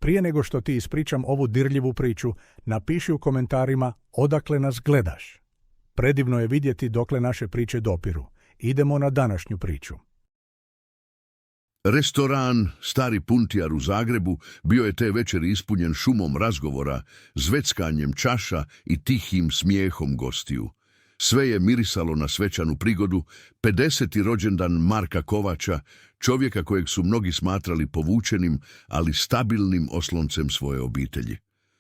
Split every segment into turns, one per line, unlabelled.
Prije nego što ti ispričam ovu dirljivu priču, napiši u komentarima odakle nas gledaš. Predivno je vidjeti dokle naše priče dopiru. Idemo na današnju priču.
Restoran Stari Puntijar u Zagrebu bio je te večeri ispunjen šumom razgovora, zveckanjem čaša i tihim smijehom gostiju. Sve je mirisalo na svečanu prigodu, 50. rođendan Marka Kovača, čovjeka kojeg su mnogi smatrali povučenim, ali stabilnim osloncem svoje obitelji.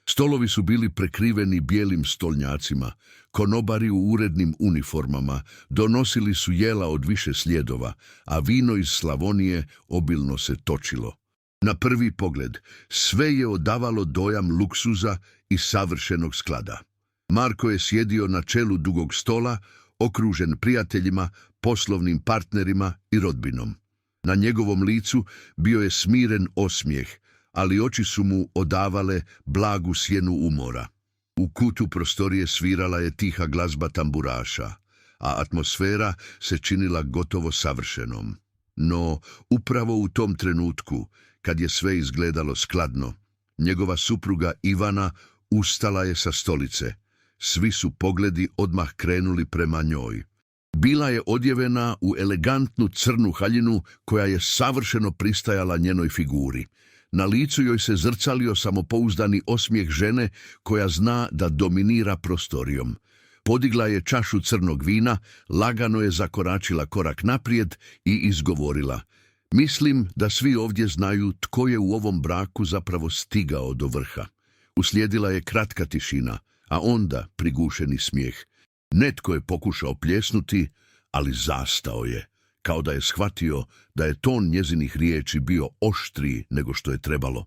Stolovi su bili prekriveni bijelim stolnjacima, konobari u urednim uniformama donosili su jela od više sljedova, a vino iz Slavonije obilno se točilo. Na prvi pogled sve je odavalo dojam luksuza i savršenog sklada. Marko je sjedio na čelu dugog stola, okružen prijateljima, poslovnim partnerima i rodbinom. Na njegovom licu bio je smiren osmijeh, ali oči su mu odavale blagu sjenu umora. U kutu prostorije svirala je tiha glazba tamburaša, a atmosfera se činila gotovo savršenom. No, upravo u tom trenutku, kad je sve izgledalo skladno, njegova supruga Ivana ustala je sa stolice. Svi su pogledi odmah krenuli prema njoj. Bila je odjevena u elegantnu crnu haljinu koja je savršeno pristajala njenoj figuri. Na licu joj se zrcalio samopouzdani osmijeh žene koja zna da dominira prostorijom. Podigla je čašu crnog vina, lagano je zakoračila korak naprijed i izgovorila: "Mislim da svi ovdje znaju tko je u ovom braku zapravo stigao do vrha." Uslijedila je kratka tišina, a onda prigušeni smijeh. Netko je pokušao pljesnuti, ali zastao je, kao da je shvatio da je ton njezinih riječi bio oštriji nego što je trebalo.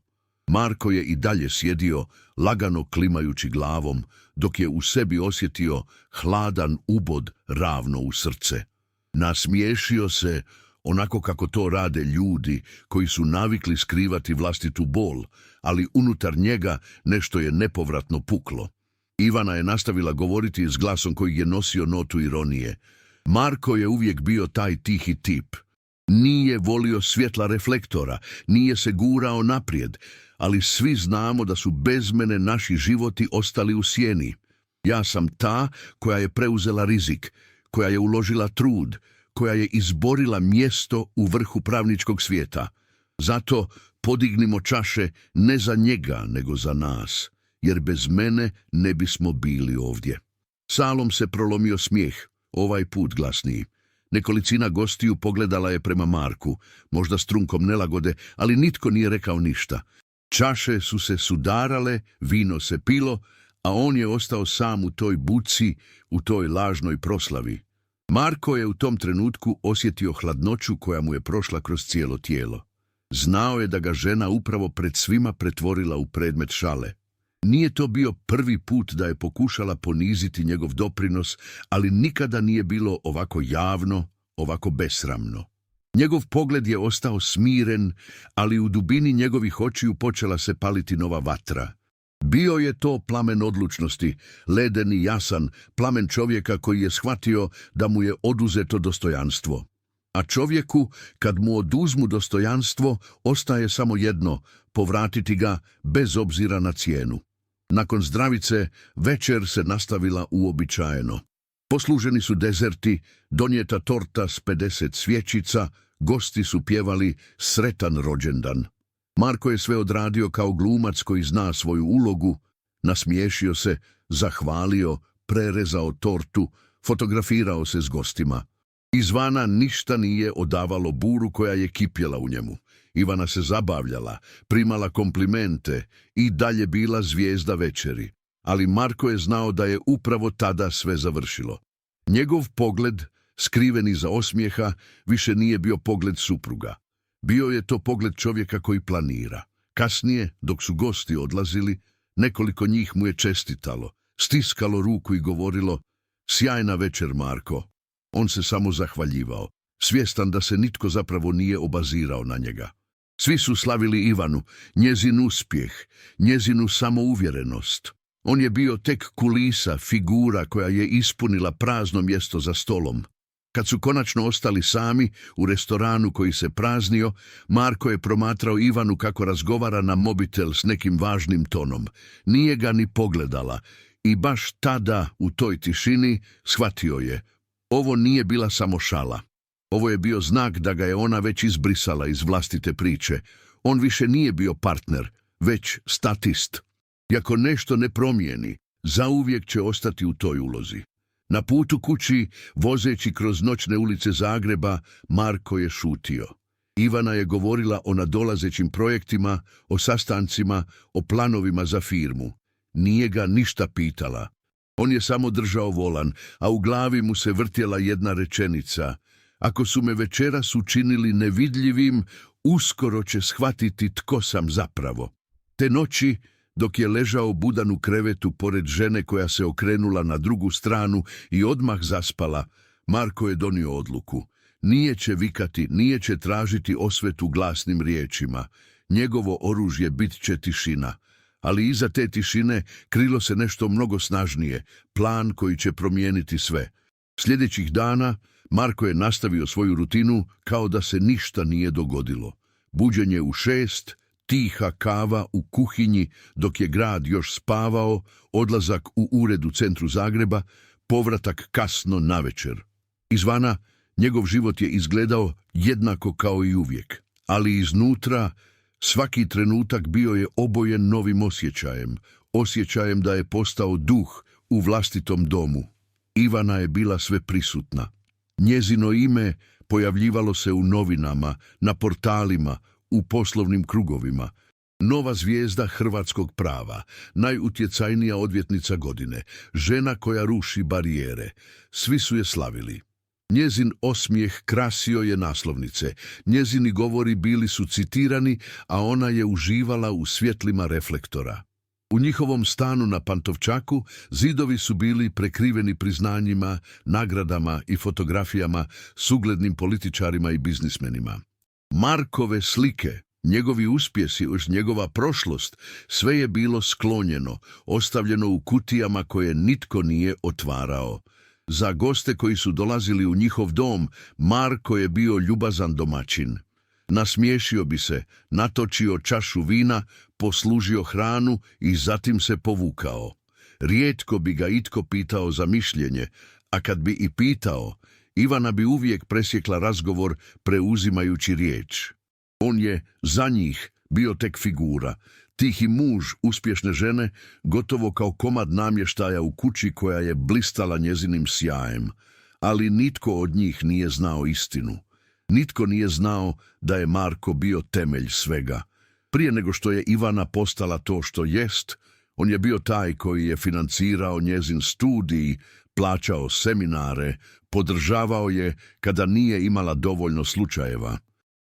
Marko je i dalje sjedio, lagano klimajući glavom, dok je u sebi osjetio hladan ubod ravno u srce. Nasmiješio se, onako kako to rade ljudi koji su navikli skrivati vlastitu bol, ali unutar njega nešto je nepovratno puklo. Ivana je nastavila govoriti s glasom koji je nosio notu ironije. Marko je uvijek bio taj tihi tip. Nije volio svjetla reflektora, nije se gurao naprijed, ali svi znamo da su bez mene naši životi ostali u sjeni. Ja sam ta koja je preuzela rizik, koja je uložila trud, koja je izborila mjesto u vrhu pravničkog svijeta. Zato podignimo čaše ne za njega, nego za nas, jer bez mene ne bismo bili ovdje. Salom se prolomio smijeh, ovaj put glasniji. Nekolicina gostiju pogledala je prema Marku, možda s trunkom nelagode, ali nitko nije rekao ništa. Čaše su se sudarale, vino se pilo, a on je ostao sam u toj buci, u toj lažnoj proslavi. Marko je u tom trenutku osjetio hladnoću koja mu je prošla kroz cijelo tijelo. Znao je da ga žena upravo pred svima pretvorila u predmet šale. Nije to bio prvi put da je pokušala poniziti njegov doprinos, ali nikada nije bilo ovako javno, ovako besramno. Njegov pogled je ostao smiren, ali u dubini njegovih očiju počela se paliti nova vatra. Bio je to plamen odlučnosti, leden i jasan, plamen čovjeka koji je shvatio da mu je oduzeto dostojanstvo. A čovjeku, kad mu oduzmu dostojanstvo, ostaje samo jedno, povratiti ga bez obzira na cijenu. Nakon zdravice, večer se nastavila uobičajeno. Posluženi su dezerti, donijeta torta s 50 svjećica, gosti su pjevali sretan rođendan. Marko je sve odradio kao glumac koji zna svoju ulogu, nasmiješio se, zahvalio, prerezao tortu, fotografirao se s gostima. Izvana ništa nije odavalo buru koja je kipjela u njemu. Ivana se zabavljala, primala komplimente i dalje bila zvijezda večeri. Ali Marko je znao da je upravo tada sve završilo. Njegov pogled, skriven iza osmijeha, više nije bio pogled supruga. Bio je to pogled čovjeka koji planira. Kasnije, dok su gosti odlazili, nekoliko njih mu je čestitalo, stiskalo ruku i govorilo: "Sjajna večer, Marko." On se samo zahvaljivao, svjestan da se nitko zapravo nije obazirao na njega. Svi su slavili Ivanu, njezin uspjeh, njezinu samouvjerenost. On je bio tek kulisa, figura koja je ispunila prazno mjesto za stolom. Kad su konačno ostali sami u restoranu koji se praznio, Marko je promatrao Ivanu kako razgovara na mobitel s nekim važnim tonom. Nije ga ni pogledala i baš tada u toj tišini shvatio je. Ovo nije bila samo šala. Ovo je bio znak da ga je ona već izbrisala iz vlastite priče. On više nije bio partner, već statist. I ako nešto ne promijeni, zauvijek će ostati u toj ulozi. Na putu kući, vozeći kroz noćne ulice Zagreba, Marko je šutio. Ivana je govorila o nadolazećim projektima, o sastancima, o planovima za firmu. Nije ga ništa pitala. On je samo držao volan, a u glavi mu se vrtjela jedna rečenica. Ako su me večeras učinili nevidljivim, uskoro će shvatiti tko sam zapravo. Te noći, dok je ležao budan u krevetu pored žene koja se okrenula na drugu stranu i odmah zaspala, Marko je donio odluku. Nije će vikati, nije će tražiti osvetu glasnim riječima. Njegovo oružje bit će tišina. Ali iza te tišine krilo se nešto mnogo snažnije, plan koji će promijeniti sve. Sljedećih dana Marko je nastavio svoju rutinu kao da se ništa nije dogodilo. Buđenje u 6, tiha kava u kuhinji dok je grad još spavao, odlazak u ured u centru Zagreba, povratak kasno navečer. Izvana njegov život je izgledao jednako kao i uvijek, ali iznutra svaki trenutak bio je obojen novim osjećajem da je postao duh u vlastitom domu. Ivana je bila sve prisutna. Njezino ime pojavljivalo se u novinama, na portalima, u poslovnim krugovima. Nova zvijezda hrvatskog prava, najutjecajnija odvjetnica godine, žena koja ruši barijere. Svi su je slavili. Njezin osmijeh krasio je naslovnice, njezini govori bili su citirani, a ona je uživala u svjetlima reflektora. U njihovom stanu na Pantovčaku zidovi su bili prekriveni priznanjima, nagradama i fotografijama s uglednim političarima i biznismenima. Markove slike, njegovi uspjesi, njegova prošlost, sve je bilo sklonjeno, ostavljeno u kutijama koje nitko nije otvarao. Za goste koji su dolazili u njihov dom, Marko je bio ljubazan domaćin. Nasmiješio bi se, natočio čašu vina, poslužio hranu i zatim se povukao. Rijetko bi ga itko pitao za mišljenje, a kad bi i pitao, Ivana bi uvijek presjekla razgovor preuzimajući riječ. On je za njih bio tek figura, tihi muž uspješne žene, gotovo kao komad namještaja u kući koja je blistala njezinim sjajem. Ali nitko od njih nije znao istinu. Nitko nije znao da je Marko bio temelj svega. Prije nego što je Ivana postala to što jest, on je bio taj koji je financirao njezin studij, plaćao seminare, podržavao je kada nije imala dovoljno slučajeva.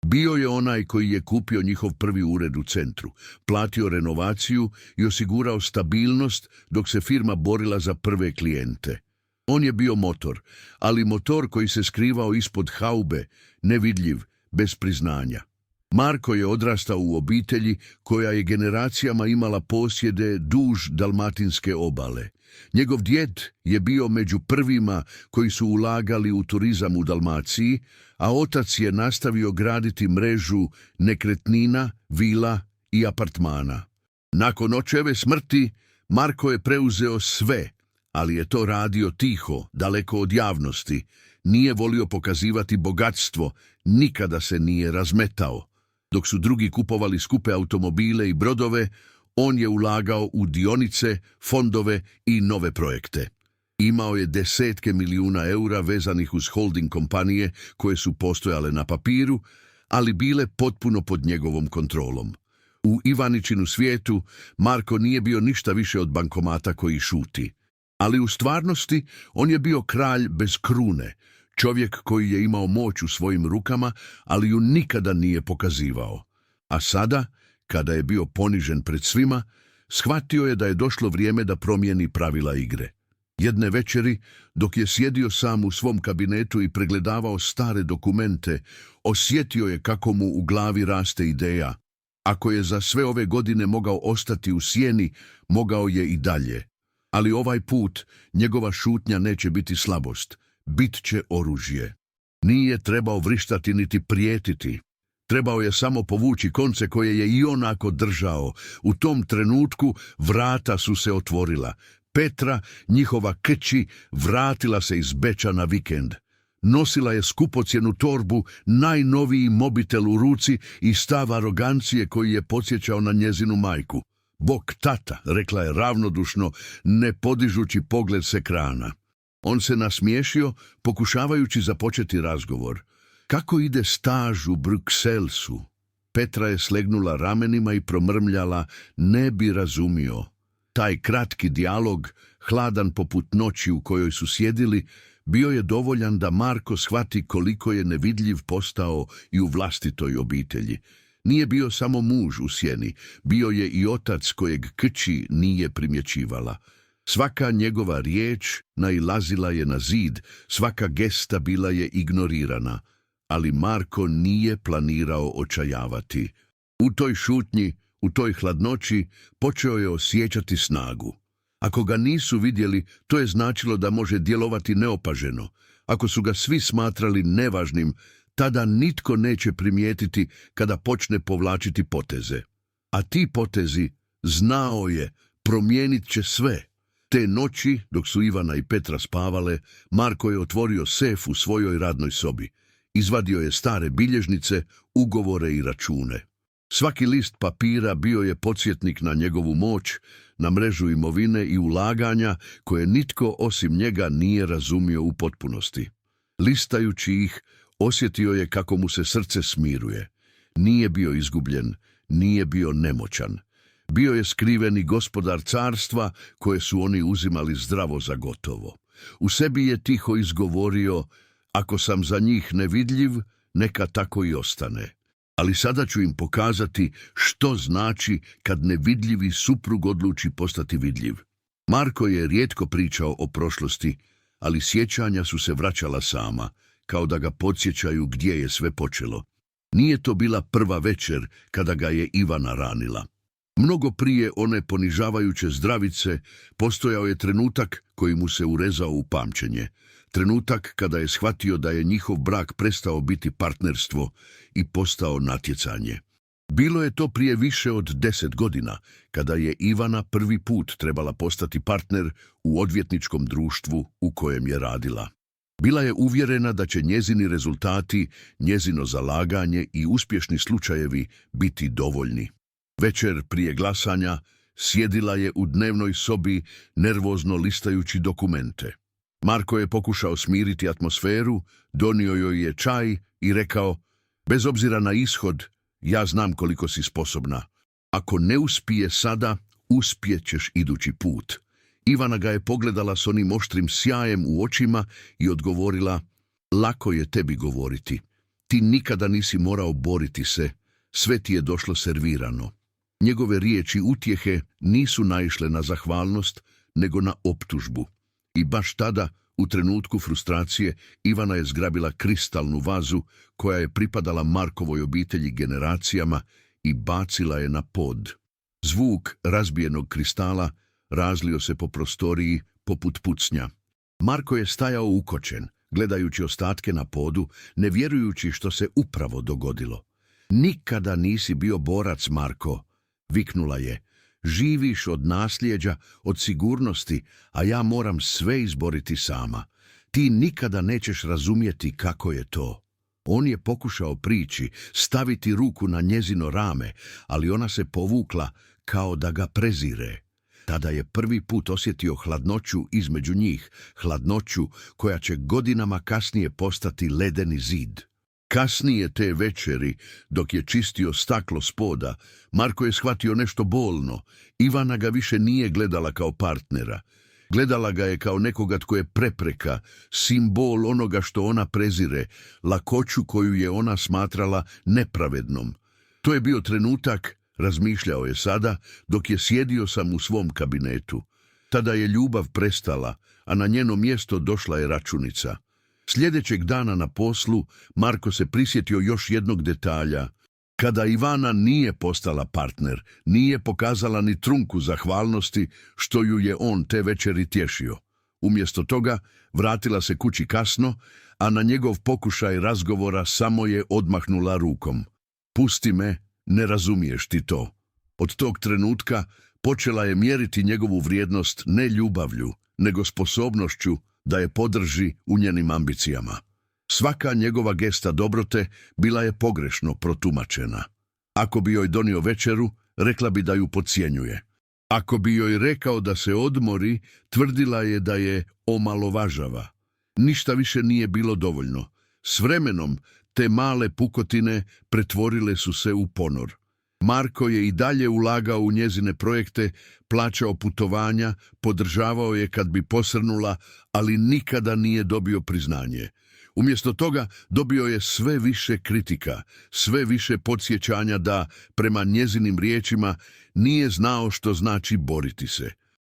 Bio je onaj koji je kupio njihov prvi ured u centru, platio renovaciju i osigurao stabilnost dok se firma borila za prve klijente. On je bio motor, ali motor koji se skrivao ispod haube, nevidljiv, bez priznanja. Marko je odrastao u obitelji koja je generacijama imala posjede duž dalmatinske obale. Njegov djed je bio među prvima koji su ulagali u turizam u Dalmaciji, a otac je nastavio graditi mrežu nekretnina, vila i apartmana. Nakon očeve smrti, Marko je preuzeo sve, ali je to radio tiho, daleko od javnosti. Nije volio pokazivati bogatstvo, nikada se nije razmetao. Dok su drugi kupovali skupe automobile i brodove, on je ulagao u dionice, fondove i nove projekte. Imao je desetke milijuna eura vezanih uz holding kompanije koje su postojale na papiru, ali bile potpuno pod njegovom kontrolom. U Ivaničinu svijetu Marko nije bio ništa više od bankomata koji šuti. Ali u stvarnosti on je bio kralj bez krune, čovjek koji je imao moć u svojim rukama, ali ju nikada nije pokazivao. A sada, kada je bio ponižen pred svima, shvatio je da je došlo vrijeme da promijeni pravila igre. Jedne večeri, dok je sjedio sam u svom kabinetu i pregledavao stare dokumente, osjetio je kako mu u glavi raste ideja. Ako je za sve ove godine mogao ostati u sjeni, mogao je i dalje. Ali ovaj put njegova šutnja neće biti slabost, bit će oružje. Nije trebao vrištati niti prijetiti. Trebao je samo povući konce koje je i onako držao. U tom trenutku vrata su se otvorila. Petra, njihova kći, vratila se iz Beča na vikend. Nosila je skupocjenu torbu, najnoviji mobitel u ruci i stav arogancije koji je podsjećao na njezinu majku. Bog tata, rekla je ravnodušno, ne podižući pogled s ekrana. On se nasmiješio, pokušavajući započeti razgovor. Kako ide staž u Brukselsu? Petra je slegnula ramenima i promrmljala, ne bi razumio. Taj kratki dijalog, hladan poput noći u kojoj su sjedili, bio je dovoljan da Marko shvati koliko je nevidljiv postao i u vlastitoj obitelji. Nije bio samo muž u sjeni, bio je i otac kojeg kći nije primjećivala. Svaka njegova riječ nailazila je na zid, svaka gesta bila je ignorirana, ali Marko nije planirao očajavati. U toj šutnji, u toj hladnoći, počeo je osjećati snagu. Ako ga nisu vidjeli, to je značilo da može djelovati neopaženo. Ako su ga svi smatrali nevažnim, tada nitko neće primijetiti kada počne povlačiti poteze. A ti potezi, znao je, promijenit će sve. Te noći, dok su Ivana i Petra spavale, Marko je otvorio sef u svojoj radnoj sobi. Izvadio je stare bilježnice, ugovore i račune. Svaki list papira bio je podsjetnik na njegovu moć, na mrežu imovine i ulaganja koje nitko osim njega nije razumio u potpunosti. Listajući ih, osjetio je kako mu se srce smiruje. Nije bio izgubljen, nije bio nemoćan. Bio je skriveni gospodar carstva koje su oni uzimali zdravo za gotovo. U sebi je tiho izgovorio, ako sam za njih nevidljiv, neka tako i ostane. Ali sada ću im pokazati što znači kad nevidljivi suprug odluči postati vidljiv. Marko je rijetko pričao o prošlosti, ali sjećanja su se vraćala sama, kao da ga podsjećaju gdje je sve počelo. Nije to bila prva večer kada ga je Ivana ranila. Mnogo prije one ponižavajuće zdravice postojao je trenutak koji mu se urezao u pamćenje. Trenutak kada je shvatio da je njihov brak prestao biti partnerstvo i postao natjecanje. Bilo je to prije više od 10 godina, kada je Ivana prvi put trebala postati partner u odvjetničkom društvu u kojem je radila. Bila je uvjerena da će njezini rezultati, njezino zalaganje i uspješni slučajevi biti dovoljni. Večer prije glasanja sjedila je u dnevnoj sobi, nervozno listajući dokumente. Marko je pokušao smiriti atmosferu, donio joj je čaj i rekao, bez obzira na ishod, ja znam koliko si sposobna. Ako ne uspije sada, uspjet ćeš idući put. Ivana ga je pogledala s onim oštrim sjajem u očima i odgovorila, lako je tebi govoriti. Ti nikada nisi morao boriti se, sve ti je došlo servirano. Njegove riječi utjehe nisu naišle na zahvalnost, nego na optužbu. I baš tada, u trenutku frustracije, Ivana je zgrabila kristalnu vazu koja je pripadala Markovoj obitelji generacijama i bacila je na pod. Zvuk razbijenog kristala razlio se po prostoriji poput pucnja. Marko je stajao ukočen, gledajući ostatke na podu, ne vjerujući što se upravo dogodilo. Nikada nisi bio borac, Marko, viknula je. Živiš od nasljeđa, od sigurnosti, a ja moram sve izboriti sama. Ti nikada nećeš razumjeti kako je to. On je pokušao prići, staviti ruku na njezino rame, ali ona se povukla kao da ga prezire. Tada je prvi put osjetio hladnoću između njih, hladnoću koja će godinama kasnije postati ledeni zid. Kasnije te večeri, dok je čistio staklo s poda, Marko je shvatio nešto bolno. Ivana ga više nije gledala kao partnera. Gledala ga je kao nekoga tko je prepreka, simbol onoga što ona prezire, lakoću koju je ona smatrala nepravednom. To je bio trenutak, razmišljao je sada, dok je sjedio sam u svom kabinetu. Tada je ljubav prestala, a na njeno mjesto došla je računica. Sljedećeg dana na poslu, Marko se prisjetio još jednog detalja. Kada Ivana nije postala partner, nije pokazala ni trunku zahvalnosti što ju je on te večeri tješio. Umjesto toga, vratila se kući kasno, a na njegov pokušaj razgovora samo je odmahnula rukom. Pusti me, ne razumiješ ti to. Od tog trenutka počela je mjeriti njegovu vrijednost ne ljubavlju, nego sposobnošću da je podrži u njenim ambicijama. Svaka njegova gesta dobrote bila je pogrešno protumačena. Ako bi joj donio večeru, rekla bi da ju podcjenjuje. Ako bi joj rekao da se odmori, tvrdila je da je omalovažava. Ništa više nije bilo dovoljno. S vremenom te male pukotine pretvorile su se u ponor. Marko je i dalje ulagao u njezine projekte, plaćao putovanja, podržavao je kad bi posrnula, ali nikada nije dobio priznanje. Umjesto toga dobio je sve više kritika, sve više podsjećanja da, prema njezinim riječima, nije znao što znači boriti se.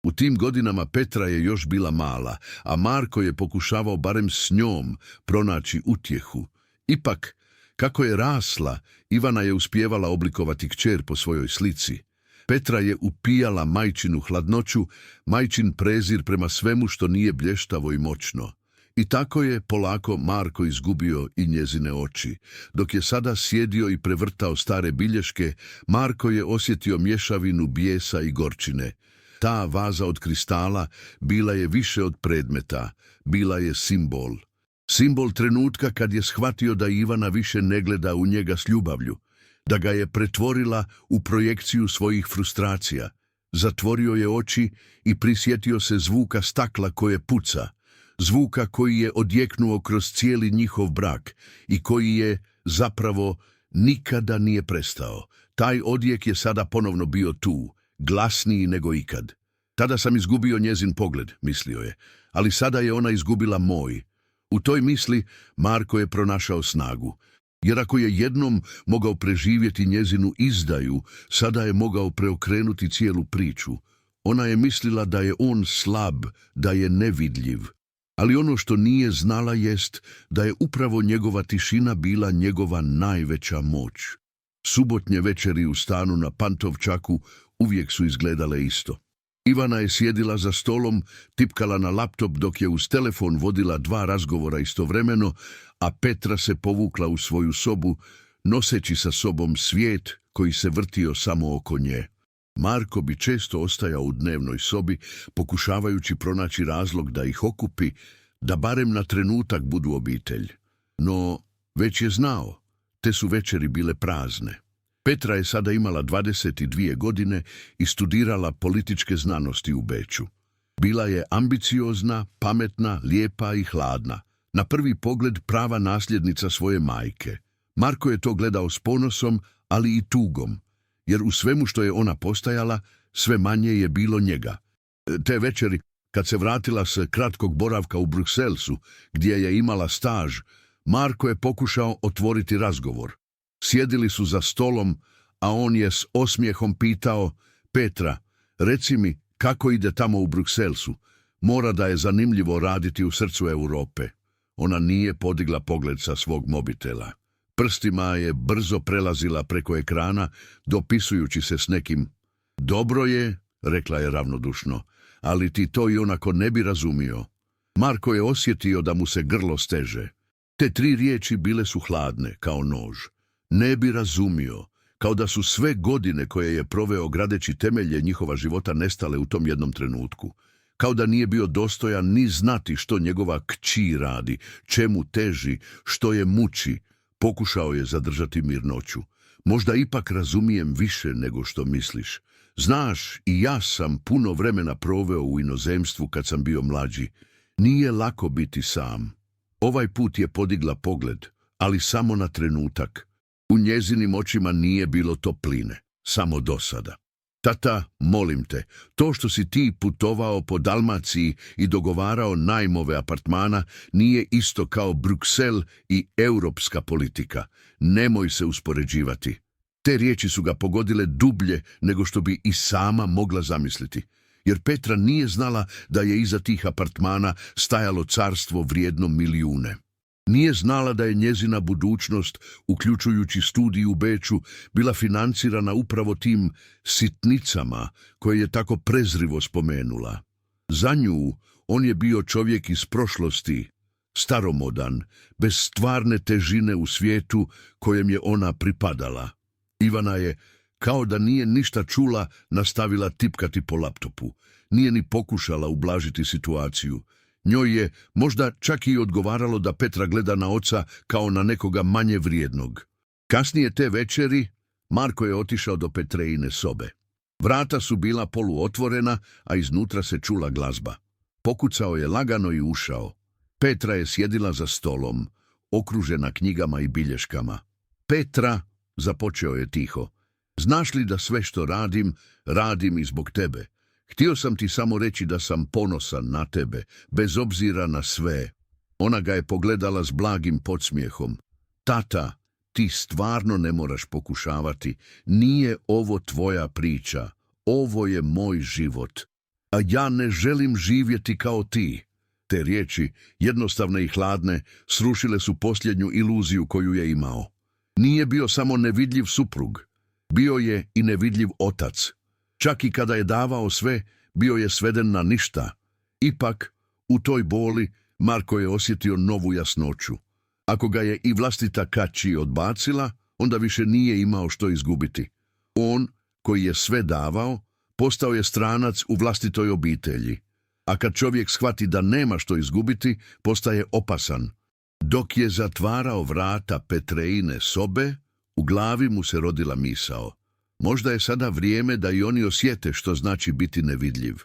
U tim godinama Petra je još bila mala, a Marko je pokušavao barem s njom pronaći utjehu. Ipak, kako je rasla, Ivana je uspijevala oblikovati kćer po svojoj slici. Petra je upijala majčinu hladnoću, majčin prezir prema svemu što nije blještavo i moćno. I tako je polako Marko izgubio i njezine oči. Dok je sada sjedio i prevrtao stare bilješke, Marko je osjetio mješavinu bijesa i gorčine. Ta vaza od kristala bila je više od predmeta, bila je simbol. Simbol trenutka kad je shvatio da Ivana više ne gleda u njega s ljubavlju, da ga je pretvorila u projekciju svojih frustracija. Zatvorio je oči i prisjetio se zvuka stakla koje puca, zvuka koji je odjeknuo kroz cijeli njihov brak i koji je zapravo nikada nije prestao. Taj odjek je sada ponovno bio tu, glasniji nego ikad. Tada sam izgubio njezin pogled, mislio je, ali sada je ona izgubila moj. U toj misli Marko je pronašao snagu, jer ako je jednom mogao preživjeti njezinu izdaju, sada je mogao preokrenuti cijelu priču. Ona je mislila da je on slab, da je nevidljiv. Ali ono što nije znala jest da je upravo njegova tišina bila njegova najveća moć. Subotnje večeri u stanu na Pantovčaku uvijek su izgledale isto. Ivana je sjedila za stolom, tipkala na laptop dok je uz telefon vodila 2 razgovora istovremeno, a Petra se povukla u svoju sobu, noseći sa sobom svijet koji se vrtio samo oko nje. Marko bi često ostajao u dnevnoj sobi, pokušavajući pronaći razlog da ih okupi, da barem na trenutak budu obitelj. No, već je znao, te su večeri bile prazne. Petra je sada imala 22 godine i studirala političke znanosti u Beču. Bila je ambiciozna, pametna, lijepa i hladna. Na prvi pogled prava nasljednica svoje majke. Marko je to gledao s ponosom, ali i tugom, jer u svemu što je ona postajala, sve manje je bilo njega. Te večeri, kad se vratila s kratkog boravka u Brukselsu, gdje je imala staž, Marko je pokušao otvoriti razgovor. Sjedili su za stolom, a on je s osmijehom pitao: Petra, reci mi kako ide tamo u Brukselsu. Mora da je zanimljivo raditi u srcu Europe. Ona nije podigla pogled sa svog mobitela. Prstima je brzo prelazila preko ekrana, dopisujući se s nekim. Dobro je, rekla je ravnodušno, ali ti to i onako ne bi razumio. Marko je osjetio da mu se grlo steže. Te 3 riječi bile su hladne, kao nož. Ne bi razumio, kao da su sve godine koje je proveo gradeći temelje njihova života nestale u tom jednom trenutku. Kao da nije bio dostojan ni znati što njegova kći radi, čemu teži, što je muči. Pokušao je zadržati mirnoću. Možda ipak razumijem više nego što misliš. Znaš, i ja sam puno vremena proveo u inozemstvu kad sam bio mlađi. Nije lako biti sam. Ovaj put je podigla pogled, ali samo na trenutak. U njezinim očima nije bilo topline, samo dosada. Tata, molim te, to što si ti putovao po Dalmaciji i dogovarao najmove apartmana nije isto kao Bruksel i europska politika. Nemoj se uspoređivati. Te riječi su ga pogodile dublje nego što bi i sama mogla zamisliti. Jer Petra nije znala da je iza tih apartmana stajalo carstvo vrijedno milijune. Nije znala da je njezina budućnost, uključujući studij u Beču, bila financirana upravo tim sitnicama koje je tako prezrivo spomenula. Za nju on je bio čovjek iz prošlosti, staromodan, bez stvarne težine u svijetu kojem je ona pripadala. Ivana je, kao da nije ništa čula, nastavila tipkati po laptopu. Nije ni pokušala ublažiti situaciju. Njoj je možda čak i odgovaralo da Petra gleda na oca kao na nekoga manje vrijednog. Kasnije te večeri Marko je otišao do Petreine sobe. Vrata su bila poluotvorena, a iznutra se čula glazba. Pokucao je lagano i ušao. Petra je sjedila za stolom, okružena knjigama i bilješkama. Petra, započeo je tiho, znaš li da sve što radim, radim i zbog tebe. Htio sam ti samo reći da sam ponosan na tebe, bez obzira na sve. Ona ga je pogledala s blagim podsmijehom. Tata, ti stvarno ne moraš pokušavati. Nije ovo tvoja priča. Ovo je moj život. A ja ne želim živjeti kao ti. Te riječi, jednostavne i hladne, srušile su posljednju iluziju koju je imao. Nije bio samo nevidljiv suprug. Bio je i nevidljiv otac. Čak i kada je davao sve, bio je sveden na ništa. Ipak, u toj boli, Marko je osjetio novu jasnoću. Ako ga je i vlastita Kači odbacila, onda više nije imao što izgubiti. On, koji je sve davao, postao je stranac u vlastitoj obitelji. A kad čovjek shvati da nema što izgubiti, postaje opasan. Dok je zatvarao vrata Petreine sobe, u glavi mu se rodila misao. Možda je sada vrijeme da i oni osjete što znači biti nevidljiv.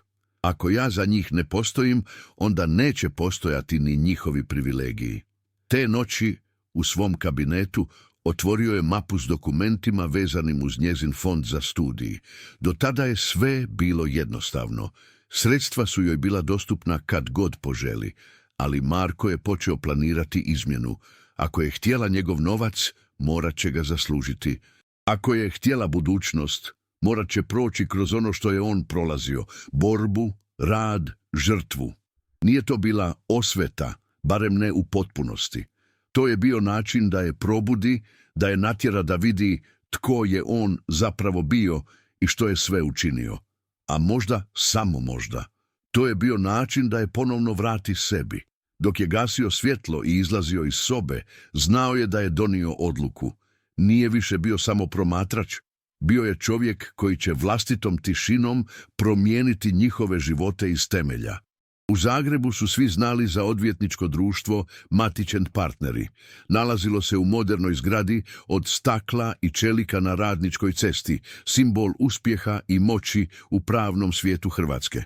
Ako ja za njih ne postojim, onda neće postojati ni njihovi privilegiji. Te noći, u svom kabinetu, otvorio je mapu s dokumentima vezanim uz njezin fond za studij. Do tada je sve bilo jednostavno. Sredstva su joj bila dostupna kad god poželi, ali Marko je počeo planirati izmjenu. Ako je htjela njegov novac, morat će ga zaslužiti. Ako je htjela budućnost, morat će proći kroz ono što je on prolazio, borbu, rad, žrtvu. Nije to bila osveta, barem ne u potpunosti. To je bio način da je probudi, da je natjera da vidi tko je on zapravo bio i što je sve učinio. A možda, samo možda, to je bio način da je ponovno vrati sebi. Dok je gasio svjetlo i izlazio iz sobe, znao je da je donio odluku. Nije više bio samo promatrač, bio je čovjek koji će vlastitom tišinom promijeniti njihove živote iz temelja. U Zagrebu su svi znali za odvjetničko društvo Matić & Partneri. Nalazilo se u modernoj zgradi od stakla i čelika na Radničkoj cesti, simbol uspjeha i moći u pravnom svijetu Hrvatske.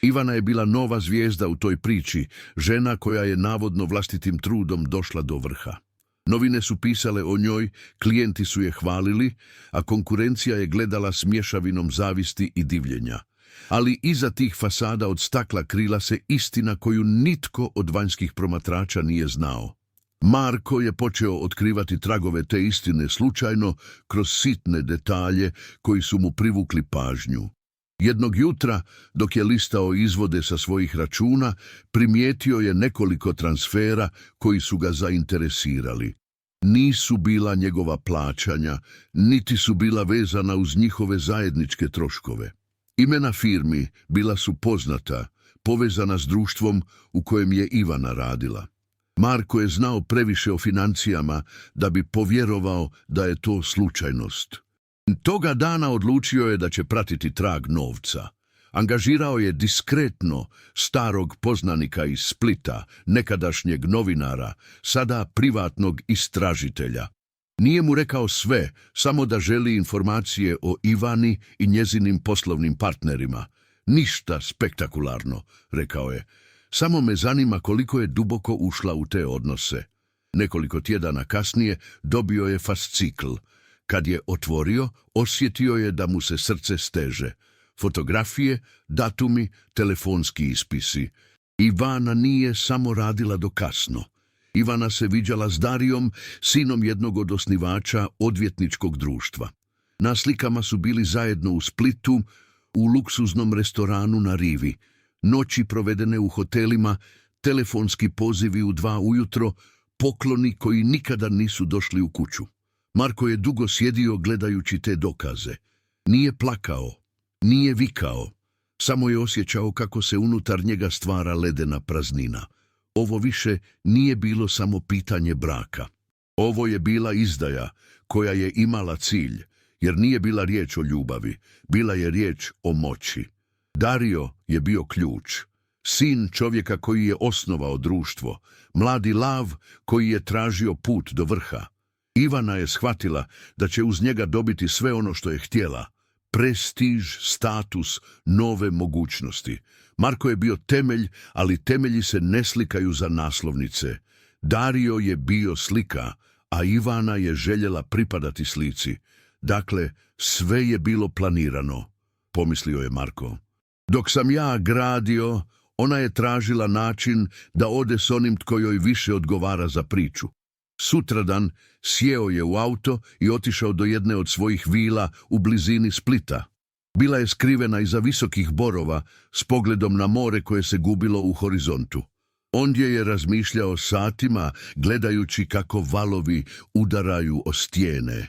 Ivana je bila nova zvijezda u toj priči, žena koja je navodno vlastitim trudom došla do vrha. Novine su pisale o njoj, klijenti su je hvalili, a konkurencija je gledala s mješavinom zavisti i divljenja. Ali iza tih fasada od stakla krila se istina koju nitko od vanjskih promatrača nije znao. Marko je počeo otkrivati tragove te istine slučajno kroz sitne detalje koji su mu privukli pažnju. Jednog jutra, dok je listao izvode sa svojih računa, primijetio je nekoliko transfera koji su ga zainteresirali. Nisu bila njegova plaćanja, niti su bila vezana uz njihove zajedničke troškove. Imena firmi bila su poznata, povezana s društvom u kojem je Ivana radila. Marko je znao previše o financijama da bi povjerovao da je to slučajnost. Toga dana odlučio je da će pratiti trag novca. Angažirao je diskretno starog poznanika iz Splita, nekadašnjeg novinara, sada privatnog istražitelja. Nije mu rekao sve, samo da želi informacije o Ivani i njezinim poslovnim partnerima. Ništa spektakularno, rekao je. Samo me zanima koliko je duboko ušla u te odnose. Nekoliko tjedana kasnije dobio je fascikl. Kad je otvorio, osjetio je da mu se srce steže. Fotografije, datumi, telefonski ispisi. Ivana nije samo radila do kasno. Ivana se viđala s Darijom, sinom jednog od osnivača odvjetničkog društva. Na slikama su bili zajedno u Splitu, u luksuznom restoranu na rivi. Noći provedene u hotelima, telefonski pozivi u 2 ujutro, pokloni koji nikada nisu došli u kuću. Marko je dugo sjedio gledajući te dokaze. Nije plakao, nije vikao, samo je osjećao kako se unutar njega stvara ledena praznina. Ovo više nije bilo samo pitanje braka. Ovo je bila izdaja koja je imala cilj, jer nije bila riječ o ljubavi, bila je riječ o moći. Dario je bio ključ, sin čovjeka koji je osnovao društvo, mladi lav koji je tražio put do vrha. Ivana je shvatila da će uz njega dobiti sve ono što je htjela, prestiž, status, nove mogućnosti. Marko je bio temelj, ali temelji se ne slikaju za naslovnice. Dario je bio slika, a Ivana je željela pripadati slici. Dakle, sve je bilo planirano, pomislio je Marko. Dok sam ja gradio, ona je tražila način da ode s onim tko joj više odgovara za priču. Sutradan sjeo je u auto i otišao do jedne od svojih vila u blizini Splita. Bila je skrivena iza visokih borova s pogledom na more koje se gubilo u horizontu. Ondje je razmišljao satima, gledajući kako valovi udaraju o stijene.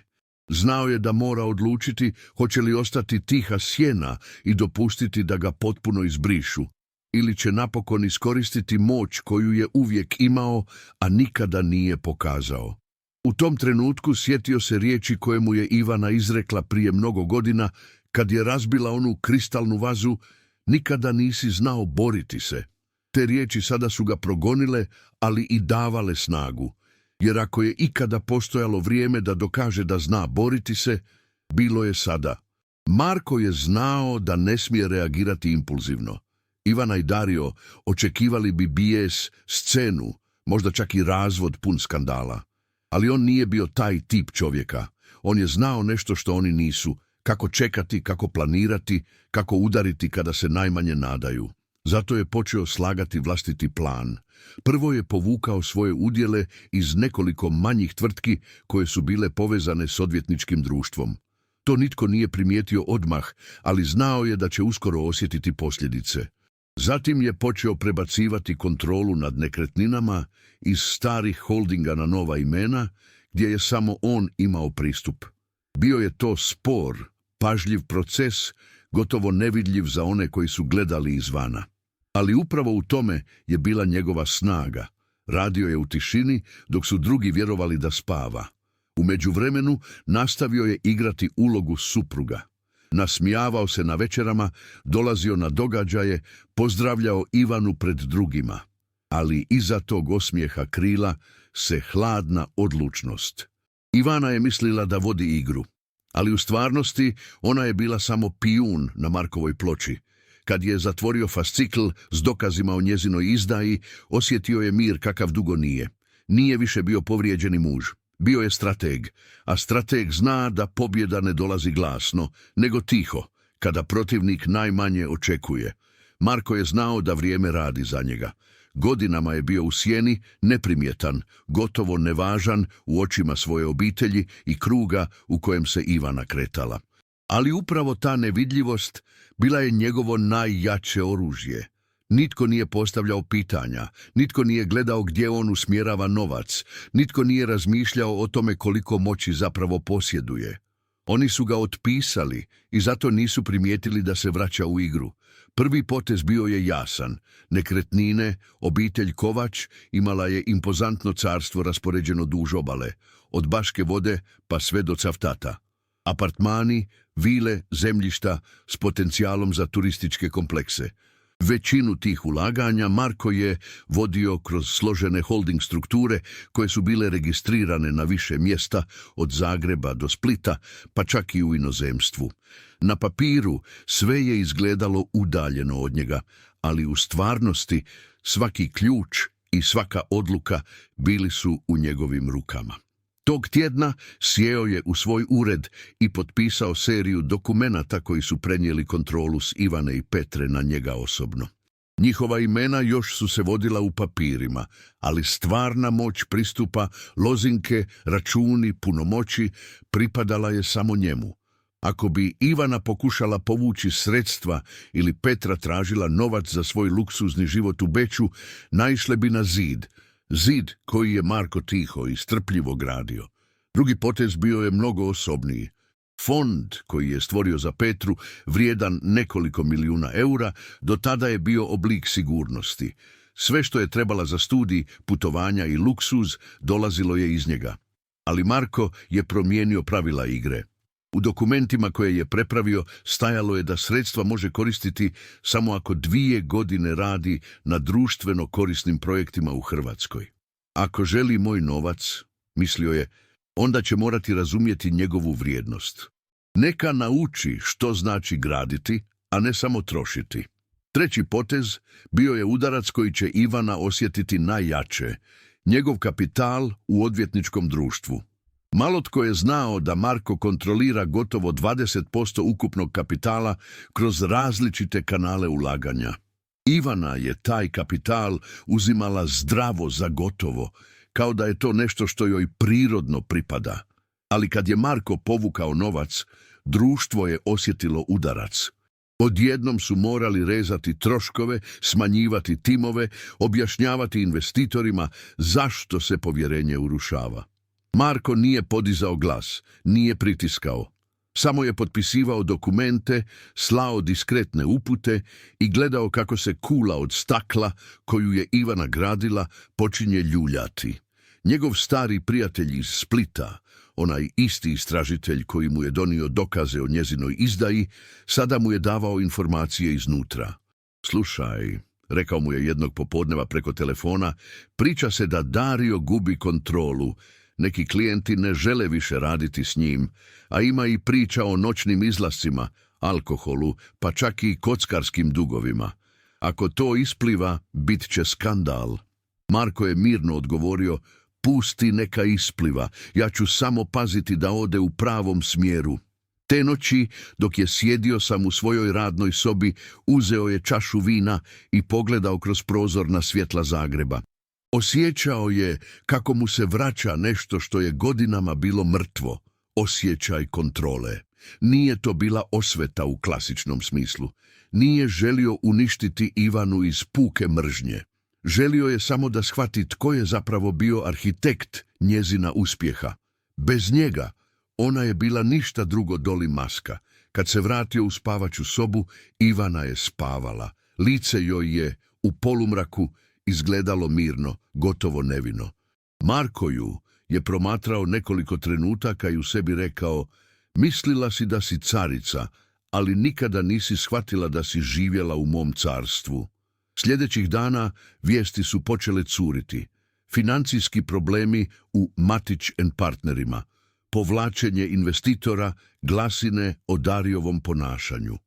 Znao je da mora odlučiti hoće li ostati tiha sjena i dopustiti da ga potpuno izbrišu, ili će napokon iskoristiti moć koju je uvijek imao, a nikada nije pokazao. U tom trenutku sjetio se riječi koje mu je Ivana izrekla prije mnogo godina, kad je razbila onu kristalnu vazu: nikada nisi znao boriti se. Te riječi sada su ga progonile, ali i davale snagu, jer ako je ikada postojalo vrijeme da dokaže da zna boriti se, bilo je sada. Marko je znao da ne smije reagirati impulzivno. Ivana i Dario očekivali bi bijes, scenu, možda čak i razvod pun skandala. Ali on nije bio taj tip čovjeka. On je znao nešto što oni nisu, kako čekati, kako planirati, kako udariti kada se najmanje nadaju. Zato je počeo slagati vlastiti plan. Prvo je povukao svoje udjele iz nekoliko manjih tvrtki koje su bile povezane s odvjetničkim društvom. To nitko nije primijetio odmah, ali znao je da će uskoro osjetiti posljedice. Zatim je počeo prebacivati kontrolu nad nekretninama iz starih holdinga na nova imena, gdje je samo on imao pristup. Bio je to spor, pažljiv proces, gotovo nevidljiv za one koji su gledali izvana. Ali upravo u tome je bila njegova snaga. Radio je u tišini dok su drugi vjerovali da spava. U međuvremenu nastavio je igrati ulogu supruga. Nasmijavao se na večerama, dolazio na događaje, pozdravljao Ivanu pred drugima. Ali iza tog osmijeha krila se hladna odlučnost. Ivana je mislila da vodi igru, ali u stvarnosti ona je bila samo pijun na Markovoj ploči. Kad je zatvorio fascikl s dokazima o njezinoj izdaji, osjetio je mir kakav dugo nije. Nije više bio povrijeđeni muž. Bio je strateg, a strateg zna da pobjeda ne dolazi glasno, nego tiho, kada protivnik najmanje očekuje. Marko je znao da vrijeme radi za njega. Godinama je bio u sjeni, neprimjetan, gotovo nevažan u očima svoje obitelji i kruga u kojem se Ivana kretala. Ali upravo ta nevidljivost bila je njegovo najjače oružje. Nitko nije postavljao pitanja, nitko nije gledao gdje on usmjerava novac, nitko nije razmišljao o tome koliko moći zapravo posjeduje. Oni su ga otpisali i zato nisu primijetili da se vraća u igru. Prvi potez bio je jasan. Nekretnine, obitelj Kovač imala je impozantno carstvo raspoređeno duž obale, od Baške Vode pa sve do Cavtata. Apartmani, vile, zemljišta s potencijalom za turističke komplekse. Većinu tih ulaganja Marko je vodio kroz složene holding strukture koje su bile registrirane na više mjesta, od Zagreba do Splita, pa čak i u inozemstvu. Na papiru sve je izgledalo udaljeno od njega, ali u stvarnosti svaki ključ i svaka odluka bili su u njegovim rukama. Tog tjedna sjeo je u svoj ured i potpisao seriju dokumenata koji su prenijeli kontrolu s Ivane i Petre na njega osobno. Njihova imena još su se vodila u papirima, ali stvarna moć pristupa, lozinke, računi, punomoći pripadala je samo njemu. Ako bi Ivana pokušala povući sredstva ili Petra tražila novac za svoj luksuzni život u Beču, naišle bi na zid. Zid koji je Marko tiho i strpljivo gradio. Drugi potez bio je mnogo osobniji. Fond koji je stvorio za Petru, vrijedan nekoliko milijuna eura, do tada je bio oblik sigurnosti. Sve što je trebala za studij, putovanja i luksuz dolazilo je iz njega. Ali Marko je promijenio pravila igre. U dokumentima koje je prepravio stajalo je da sredstva može koristiti samo ako 2 godine radi na društveno korisnim projektima u Hrvatskoj. Ako želi moj novac, mislio je, onda će morati razumjeti njegovu vrijednost. Neka nauči što znači graditi, a ne samo trošiti. Treći potez bio je udarac koji će Ivana osjetiti najjače, njegov kapital u odvjetničkom društvu. Malo tko je znao da Marko kontrolira gotovo 20% ukupnog kapitala kroz različite kanale ulaganja. Ivana je taj kapital uzimala zdravo za gotovo, kao da je to nešto što joj prirodno pripada. Ali kad je Marko povukao novac, društvo je osjetilo udarac. Odjednom su morali rezati troškove, smanjivati timove, objašnjavati investitorima zašto se povjerenje urušava. Marko nije podizao glas, nije pritiskao. Samo je potpisivao dokumente, slao diskretne upute i gledao kako se kula od stakla, koju je Ivana gradila, počinje ljuljati. Njegov stari prijatelj iz Splita, onaj isti istražitelj koji mu je donio dokaze o njezinoj izdaji, sada mu je davao informacije iznutra. Slušaj, rekao mu je jednog popodneva preko telefona, priča se da Dario gubi kontrolu. Neki klijenti ne žele više raditi s njim, a ima i priča o noćnim izlascima, alkoholu, pa čak i kockarskim dugovima. Ako to ispliva, bit će skandal. Marko je mirno odgovorio, pusti neka ispliva, ja ću samo paziti da ode u pravom smjeru. Te noći, dok je sjedio sam u svojoj radnoj sobi, uzeo je čašu vina i pogledao kroz prozor na svjetla Zagreba. Osjećao je kako mu se vraća nešto što je godinama bilo mrtvo, osjećaj kontrole. Nije to bila osveta u klasičnom smislu. Nije želio uništiti Ivanu iz puke mržnje. Želio je samo da shvati tko je zapravo bio arhitekt njezina uspjeha. Bez njega ona je bila ništa drugo doli maska. Kad se vratio u spavaću sobu, Ivana je spavala. Lice joj je u polumraku izgledalo mirno, gotovo nevino. Marko ju je promatrao nekoliko trenutaka i u sebi rekao, mislila si da si carica, ali nikada nisi shvatila da si živjela u mom carstvu. Sljedećih dana vijesti su počele curiti. Financijski problemi u Matić & Partnerima, povlačenje investitora, glasine o Dariovom ponašanju.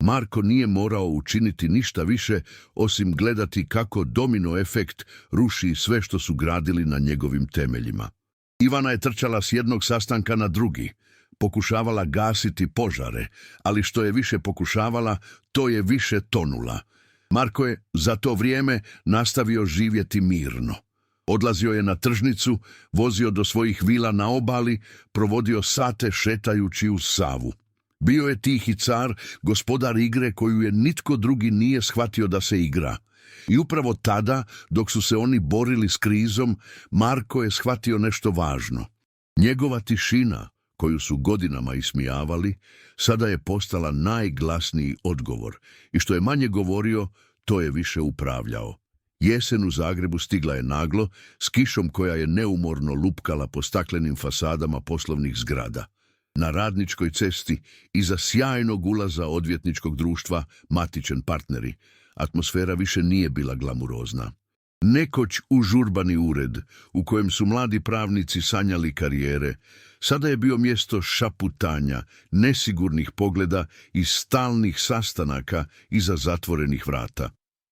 Marko nije morao učiniti ništa više osim gledati kako domino efekt ruši sve što su gradili na njegovim temeljima. Ivana je trčala s jednog sastanka na drugi, pokušavala gasiti požare, ali što je više pokušavala, to je više tonula. Marko je za to vrijeme nastavio živjeti mirno. Odlazio je na tržnicu, vozio do svojih vila na obali, provodio sate šetajući uz Savu. Bio je tihi car, gospodar igre koju je nitko drugi nije shvatio da se igra. I upravo tada, dok su se oni borili s krizom, Marko je shvatio nešto važno. Njegova tišina, koju su godinama ismijavali, sada je postala najglasniji odgovor i što je manje govorio, to je više upravljao. Jesen u Zagrebu stigla je naglo, s kišom koja je neumorno lupkala po staklenim fasadama poslovnih zgrada. Na Radničkoj cesti, iza sjajnog ulaza odvjetničkog društva Matić & Partneri, atmosfera više nije bila glamurozna. Nekoć užurbani ured, u kojem su mladi pravnici sanjali karijere, sada je bio mjesto šaputanja, nesigurnih pogleda i stalnih sastanaka iza zatvorenih vrata.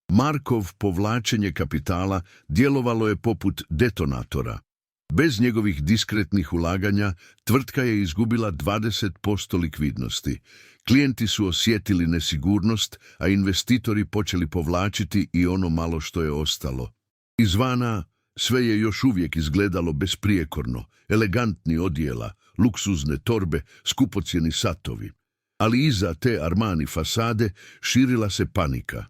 Markov povlačenje kapitala djelovalo je poput detonatora. Bez njegovih diskretnih ulaganja, tvrtka je izgubila 20% likvidnosti. Klijenti su osjetili nesigurnost, a investitori počeli povlačiti i ono malo što je ostalo. Izvana sve je još uvijek izgledalo besprijekorno, elegantni odjela, luksuzne torbe, skupocjeni satovi. Ali iza te Armani fasade širila se panika.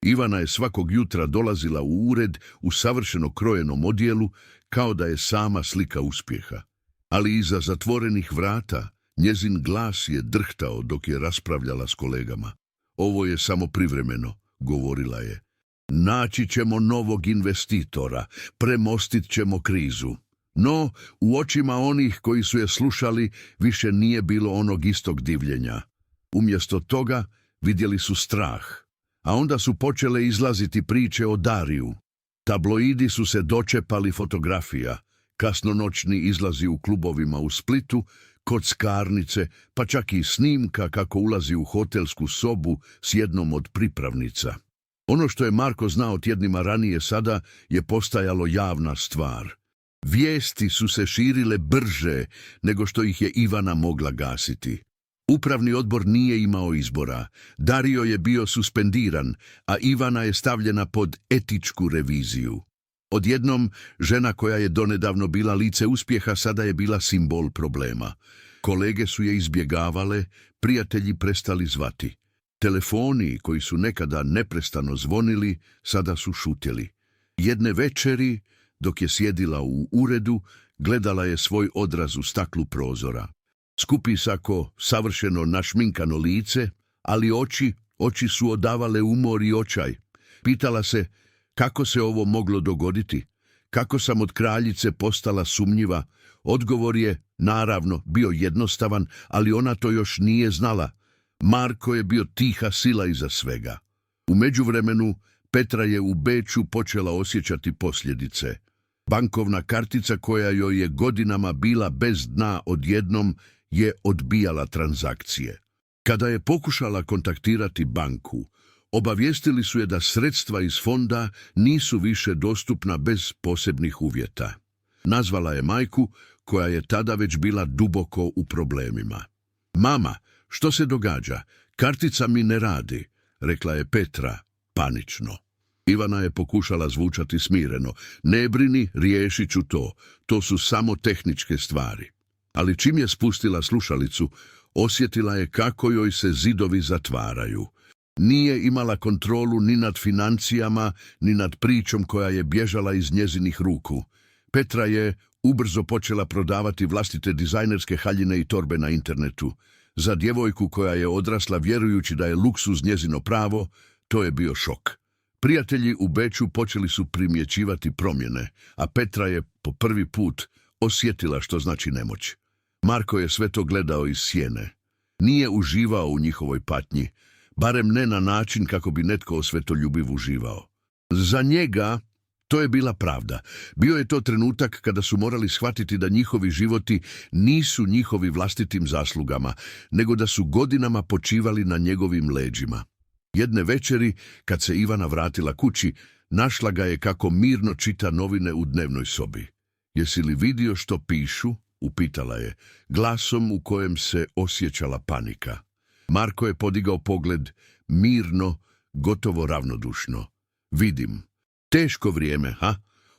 Ivana je svakog jutra dolazila u ured u savršeno krojenom odjelu, kao da je sama slika uspjeha. Ali iza zatvorenih vrata njezin glas je drhtao dok je raspravljala s kolegama. Ovo je samo privremeno, govorila je. Naći ćemo novog investitora, premostit ćemo krizu. No, u očima onih koji su je slušali više nije bilo onog istog divljenja. Umjesto toga vidjeli su strah, a onda su počele izlaziti priče o Dariju. Tabloidi su se dočepali fotografija, kasnonoćni izlazi u klubovima u Splitu, kockarnice, pa čak i snimka kako ulazi u hotelsku sobu s jednom od pripravnica. Ono što je Marko znao tjednima ranije sada je postajalo javna stvar. Vijesti su se širile brže nego što ih je Ivana mogla gasiti. Upravni odbor nije imao izbora, Dario je bio suspendiran, a Ivana je stavljena pod etičku reviziju. Odjednom, žena koja je donedavno bila lice uspjeha sada je bila simbol problema. Kolege su je izbjegavale, prijatelji prestali zvati. Telefoni koji su nekada neprestano zvonili, sada su šutjeli. Jedne večeri, dok je sjedila u uredu, gledala je svoj odraz u staklu prozora. Skupi sako, savršeno našminkano lice, ali oči su odavale umor i očaj. Pitala se kako se ovo moglo dogoditi, kako sam od kraljice postala sumnjiva. Odgovor je, naravno, bio jednostavan, ali ona to još nije znala. Marko je bio tiha sila iza svega. U međuvremenu, Petra je u Beču počela osjećati posljedice. Bankovna kartica koja joj je godinama bila bez dna odjednom je odbijala transakcije. Kada je pokušala kontaktirati banku, obavijestili su je da sredstva iz fonda nisu više dostupna bez posebnih uvjeta. Nazvala je majku, koja je tada već bila duboko u problemima. Mama, što se događa? Kartica mi ne radi, rekla je Petra, panično. Ivana je pokušala zvučati smireno. Ne brini, riješit ću to. To su samo tehničke stvari. Ali čim je spustila slušalicu, osjetila je kako joj se zidovi zatvaraju. Nije imala kontrolu ni nad financijama, ni nad pričom koja je bježala iz njezinih ruku. Petra je ubrzo počela prodavati vlastite dizajnerske haljine i torbe na internetu. Za djevojku koja je odrasla vjerujući da je luksuz njezino pravo, to je bio šok. Prijatelji u Beču počeli su primjećivati promjene, a Petra je po prvi put osjetila što znači nemoć. Marko je sve to gledao iz sjene. Nije uživao u njihovoj patnji, barem ne na način kako bi netko svetoljubiv uživao. Za njega to je bila pravda. Bio je to trenutak kada su morali shvatiti da njihovi životi nisu njihovi vlastitim zaslugama, nego da su godinama počivali na njegovim leđima. Jedne večeri, kad se Ivana vratila kući, našla ga je kako mirno čita novine u dnevnoj sobi. Jesi li vidio što pišu? Upitala je, glasom u kojem se osjećala panika. Marko je podigao pogled, mirno, gotovo ravnodušno. Vidim. Teško vrijeme, ha?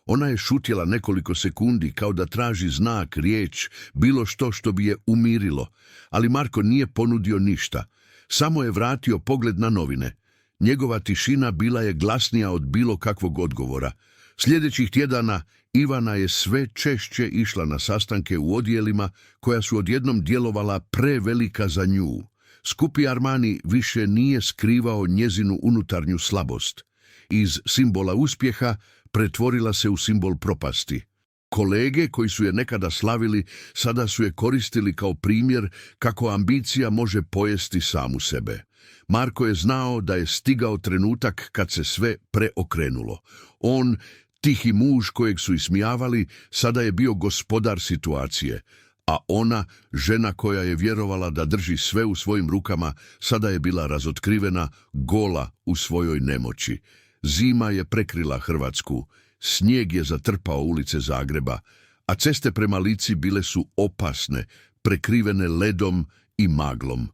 Ona je šutjela nekoliko sekundi kao da traži znak, riječ, bilo što bi je umirilo, ali Marko nije ponudio ništa. Samo je vratio pogled na novine. Njegova tišina bila je glasnija od bilo kakvog odgovora. Sljedećih tjedana Ivana je sve češće išla na sastanke u odjelima koja su odjednom djelovala prevelika za nju. Skupi Armani više nije skrivao njezinu unutarnju slabost. Iz simbola uspjeha pretvorila se u simbol propasti. Kolege koji su je nekada slavili, sada su je koristili kao primjer kako ambicija može pojesti samu sebe. Marko je znao da je stigao trenutak kad se sve preokrenulo. On, tihi muž kojeg su ismijavali, sada je bio gospodar situacije, a ona, žena koja je vjerovala da drži sve u svojim rukama, sada je bila razotkrivena, gola u svojoj nemoći. Zima je prekrila Hrvatsku, snijeg je zatrpao ulice Zagreba, a ceste prema Lici bile su opasne, prekrivene ledom i maglom.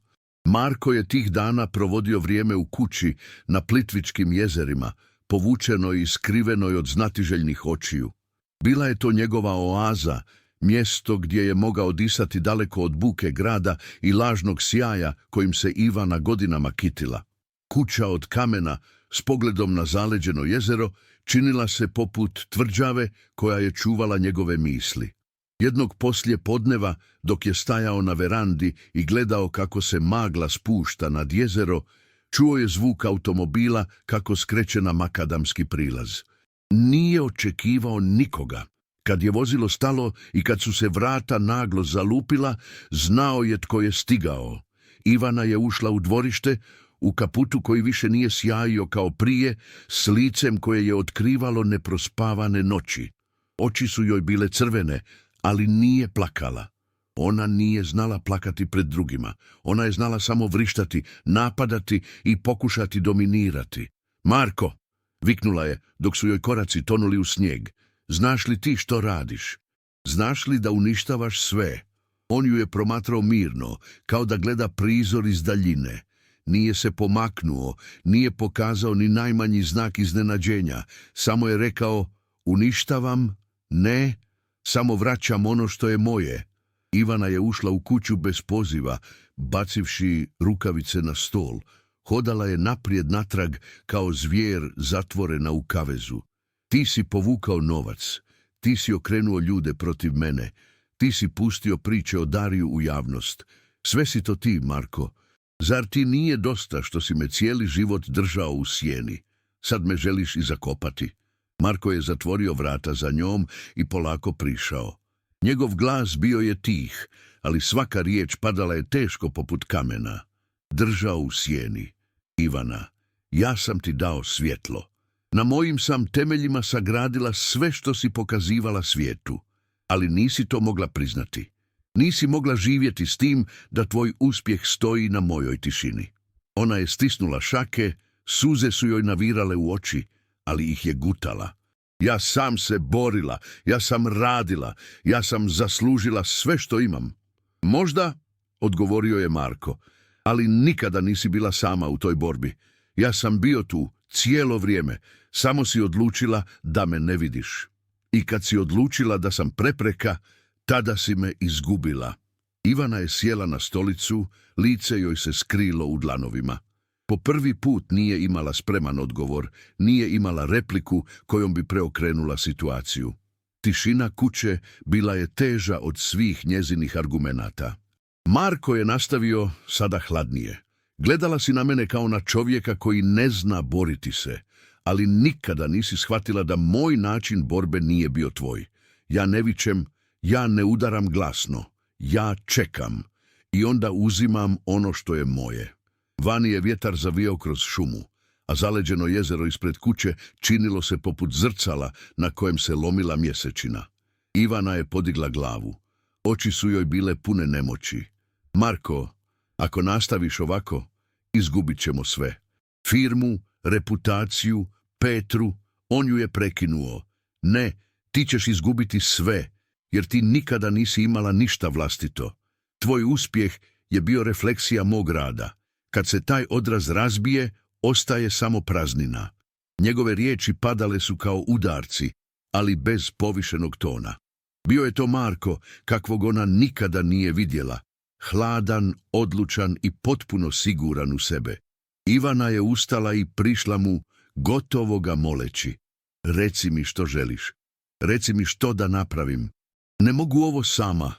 Marko je tih dana provodio vrijeme u kući na Plitvičkim jezerima, povučenoj i skrivenoj od znatiželjnih očiju. Bila je to njegova oaza, mjesto gdje je mogao disati daleko od buke grada i lažnog sjaja kojim se Ivana godinama kitila. Kuća od kamena s pogledom na zaleđeno jezero činila se poput tvrđave koja je čuvala njegove misli. Jednog poslije podneva, dok je stajao na verandi i gledao kako se magla spušta nad jezero, Čuo je zvuk automobila kako skreće na makadamski prilaz. Nije očekivao nikoga. Kad je vozilo stalo i kad su se vrata naglo zalupila, znao je tko je stigao. Ivana je ušla u dvorište, u kaputu koji više nije sjajio kao prije, s licem koje je otkrivalo neprospavane noći. Oči su joj bile crvene, ali nije plakala. Ona nije znala plakati pred drugima. Ona je znala samo vrištati, napadati i pokušati dominirati. Marko, viknula je dok su joj koraci tonuli u snijeg. Znaš li ti što radiš? Znaš li da uništavaš sve? On ju je promatrao mirno, kao da gleda prizor iz daljine. Nije se pomaknuo, nije pokazao ni najmanji znak iznenađenja. Samo je rekao, uništavam? Ne, samo vraćam ono što je moje. Ivana je ušla u kuću bez poziva, bacivši rukavice na stol. Hodala je naprijed natrag kao zvijer zatvorena u kavezu. Ti si povukao novac, ti si okrenuo ljude protiv mene, ti si pustio priče o Dariju u javnost. Sve si to ti, Marko. Zar ti nije dosta što si me cijeli život držao u sjeni? Sad me želiš i zakopati. Marko je zatvorio vrata za njom i polako prišao. Njegov glas bio je tih, ali svaka riječ padala je teško poput kamena. Držao u sjeni. Ivana, ja sam ti dao svjetlo. Na mojim sam temeljima sagradila sve što si pokazivala svijetu, ali nisi to mogla priznati. Nisi mogla živjeti s tim da tvoj uspjeh stoji na mojoj tišini. Ona je stisnula šake, suze su joj navirale u oči, ali ih je gutala. Ja sam se borila, ja sam radila, ja sam zaslužila sve što imam. Možda, odgovorio je Marko, ali nikada nisi bila sama u toj borbi. Ja sam bio tu cijelo vrijeme, samo si odlučila da me ne vidiš. I kad si odlučila da sam prepreka, tada si me izgubila. Ivana je sjela na stolicu, lice joj se skrilo u dlanovima. Po prvi put nije imala spreman odgovor, nije imala repliku kojom bi preokrenula situaciju. Tišina kuće bila je teža od svih njezinih argumenata. Marko je nastavio sada hladnije. Gledala si na mene kao na čovjeka koji ne zna boriti se, ali nikada nisi shvatila da moj način borbe nije bio tvoj. Ja ne vičem, ja ne udaram glasno, ja čekam i onda uzimam ono što je moje. Vani je vjetar zavijao kroz šumu, a zaleđeno jezero ispred kuće činilo se poput zrcala na kojem se lomila mjesečina. Ivana je podigla glavu. Oči su joj bile pune nemoći. Marko, ako nastaviš ovako, izgubit ćemo sve. Firmu, reputaciju, Petru, on ju je prekinuo. Ne, ti ćeš izgubiti sve, jer ti nikada nisi imala ništa vlastito. Tvoj uspjeh je bio refleksija mog rada. Kad se taj odraz razbije, ostaje samo praznina. Njegove riječi padale su kao udarci, ali bez povišenog tona. Bio je to Marko, kakvog ona nikada nije vidjela. Hladan, odlučan i potpuno siguran u sebe. Ivana je ustala i prišla mu, gotovo ga moleći. Reci mi što želiš. Reci mi što da napravim. Ne mogu ovo sama.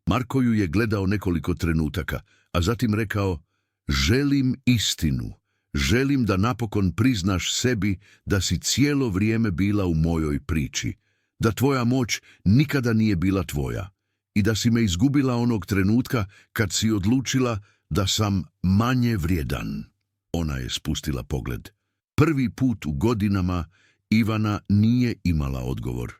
Marko ju je gledao nekoliko trenutaka, a zatim rekao, želim istinu. Želim da napokon priznaš sebi da si cijelo vrijeme bila u mojoj priči. Da tvoja moć nikada nije bila tvoja. I da si me izgubila onog trenutka kad si odlučila da sam manje vrijedan. Ona je spustila pogled. Prvi put u godinama Ivana nije imala odgovor.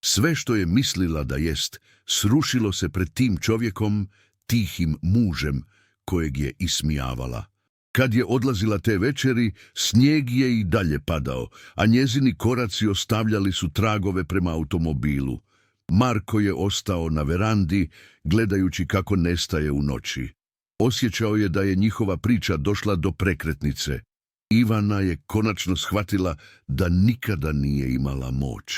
Sve što je mislila da jest, srušilo se pred tim čovjekom, tihim mužem, kojeg je ismijavala. Kad je odlazila te večeri, snijeg je i dalje padao, a njezini koraci ostavljali su tragove prema automobilu. Marko je ostao na verandi, gledajući kako nestaje u noći. Osjećao je da je njihova priča došla do prekretnice. Ivana je konačno shvatila da nikada nije imala moć.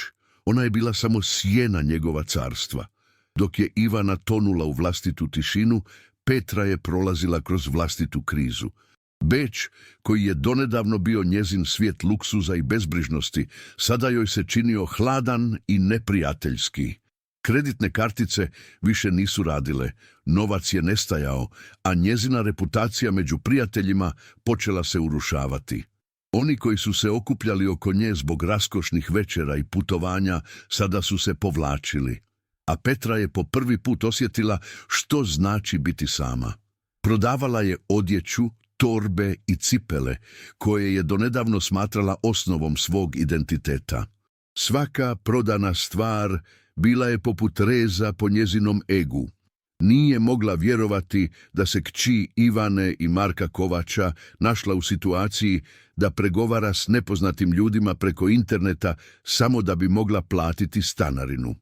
Ona je bila samo sjena njegova carstva. Dok je Ivana tonula u vlastitu tišinu, Petra je prolazila kroz vlastitu krizu. Beč, koji je donedavno bio njezin svijet luksuza i bezbrižnosti, sada joj se činio hladan i neprijateljski. Kreditne kartice više nisu radile, novac je nestajao, a njezina reputacija među prijateljima počela se urušavati. Oni koji su se okupljali oko nje zbog raskošnih večera i putovanja sada su se povlačili, a Petra je po prvi put osjetila što znači biti sama. Prodavala je odjeću, torbe i cipele, koje je donedavno smatrala osnovom svog identiteta. Svaka prodana stvar bila je poput reza po njezinom egu. Nije mogla vjerovati da se kći Ivane i Marka Kovača našla u situaciji da pregovara s nepoznatim ljudima preko interneta samo da bi mogla platiti stanarinu.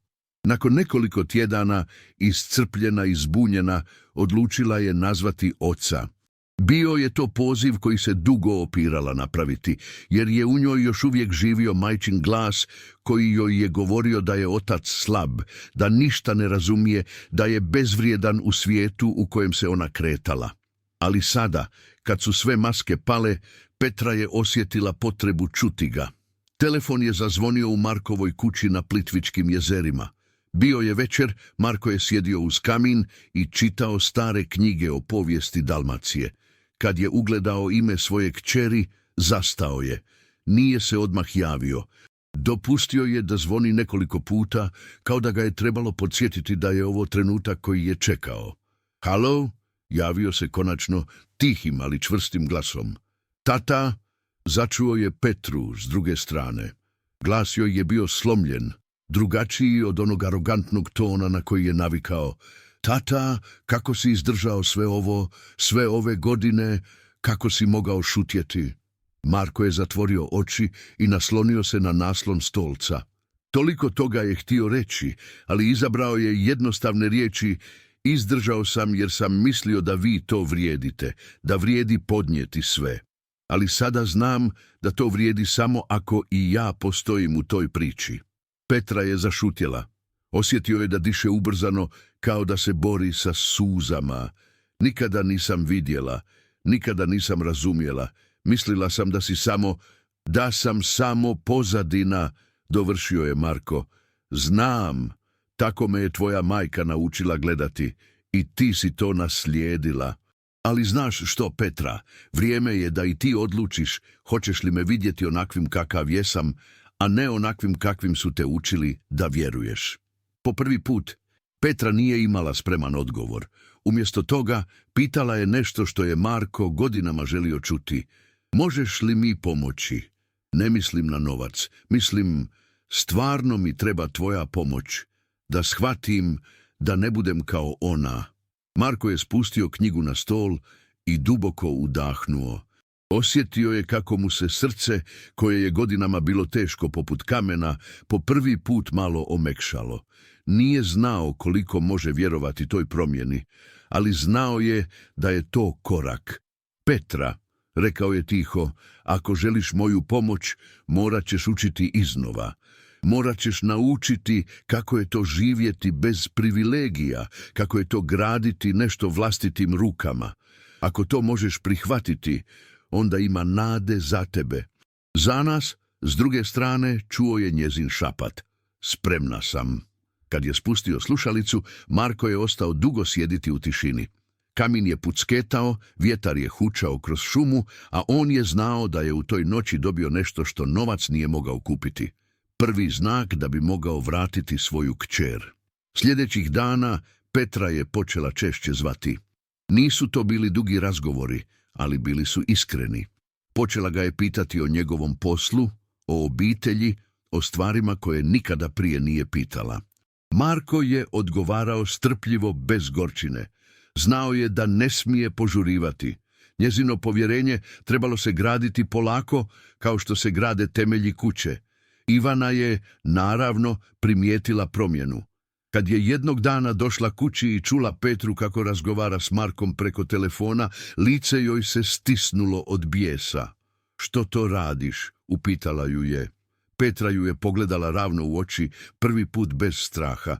Nakon nekoliko tjedana, iscrpljena i zbunjena, odlučila je nazvati oca. Bio je to poziv koji se dugo opirala napraviti, jer je u njoj još uvijek živio majčin glas koji joj je govorio da je otac slab, da ništa ne razumije, da je bezvrijedan u svijetu u kojem se ona kretala. Ali sada, kad su sve maske pale, Petra je osjetila potrebu čuti ga. Telefon je zazvonio u Markovoj kući na Plitvičkim jezerima. Bio je večer, Marko je sjedio uz kamin i čitao stare knjige o povijesti Dalmacije. Kad je ugledao ime svoje kćeri, zastao je. Nije se odmah javio. Dopustio je da zvoni nekoliko puta, kao da ga je trebalo podsjetiti da je ovo trenutak koji je čekao. Halo? Javio se konačno tihim, ali čvrstim glasom. Tata? Začuo je Petru s druge strane. Glas joj je bio slomljen, drugačiji od onog arogantnog tona na koji je navikao. Tata, kako si izdržao sve ove godine, kako si mogao šutjeti? Marko je zatvorio oči i naslonio se na naslon stolca. Toliko toga je htio reći, ali izabrao je jednostavne riječi. Izdržao sam jer sam mislio da vi to vrijedite, da vrijedi podnijeti sve. Ali sada znam da to vrijedi samo ako i ja postojim u toj priči. Petra je zašutjela. Osjetio je da diše ubrzano, kao da se bori sa suzama. Nikada nisam vidjela, nikada nisam razumjela. Mislila sam da sam samo pozadina, dovršio je Marko. Znam, tako me je tvoja majka naučila gledati i ti si to naslijedila. Ali znaš što, Petra, vrijeme je da i ti odlučiš hoćeš li me vidjeti onakvim kakav jesam, a ne onakvim kakvim su te učili da vjeruješ. Po prvi put, Petra nije imala spreman odgovor. Umjesto toga, pitala je nešto što je Marko godinama želio čuti. Možeš li mi pomoći? Ne mislim na novac. Mislim, stvarno mi treba tvoja pomoć. Da shvatim da ne budem kao ona. Marko je spustio knjigu na stol i duboko udahnuo. Osjetio je kako mu se srce, koje je godinama bilo teško poput kamena, po prvi put malo omekšalo. Nije znao koliko može vjerovati toj promjeni, ali znao je da je to korak. Petra, rekao je tiho, ako želiš moju pomoć, morat ćeš učiti iznova. Morat ćeš naučiti kako je to živjeti bez privilegija, kako je to graditi nešto vlastitim rukama. Ako to možeš prihvatiti, onda ima nade za tebe. Za nas, s druge strane, čuo je njezin šapat. Spremna sam. Kad je spustio slušalicu, Marko je ostao dugo sjediti u tišini. Kamin je pucketao, vjetar je hučao kroz šumu, a on je znao da je u toj noći dobio nešto što novac nije mogao kupiti. Prvi znak da bi mogao vratiti svoju kćer. Sljedećih dana Petra je počela češće zvati. Nisu to bili dugi razgovori, ali bili su iskreni. Počela ga je pitati o njegovom poslu, o obitelji, o stvarima koje nikada prije nije pitala. Marko je odgovarao strpljivo, bez gorčine. Znao je da ne smije požurivati. Njezino povjerenje trebalo se graditi polako, kao što se grade temelji kuće. Ivana je, naravno, primijetila promjenu. Kad je jednog dana došla kući i čula Petru kako razgovara s Markom preko telefona, lice joj se stisnulo od bijesa. Što to radiš? Upitala ju je. Petra ju je pogledala ravno u oči, prvi put bez straha.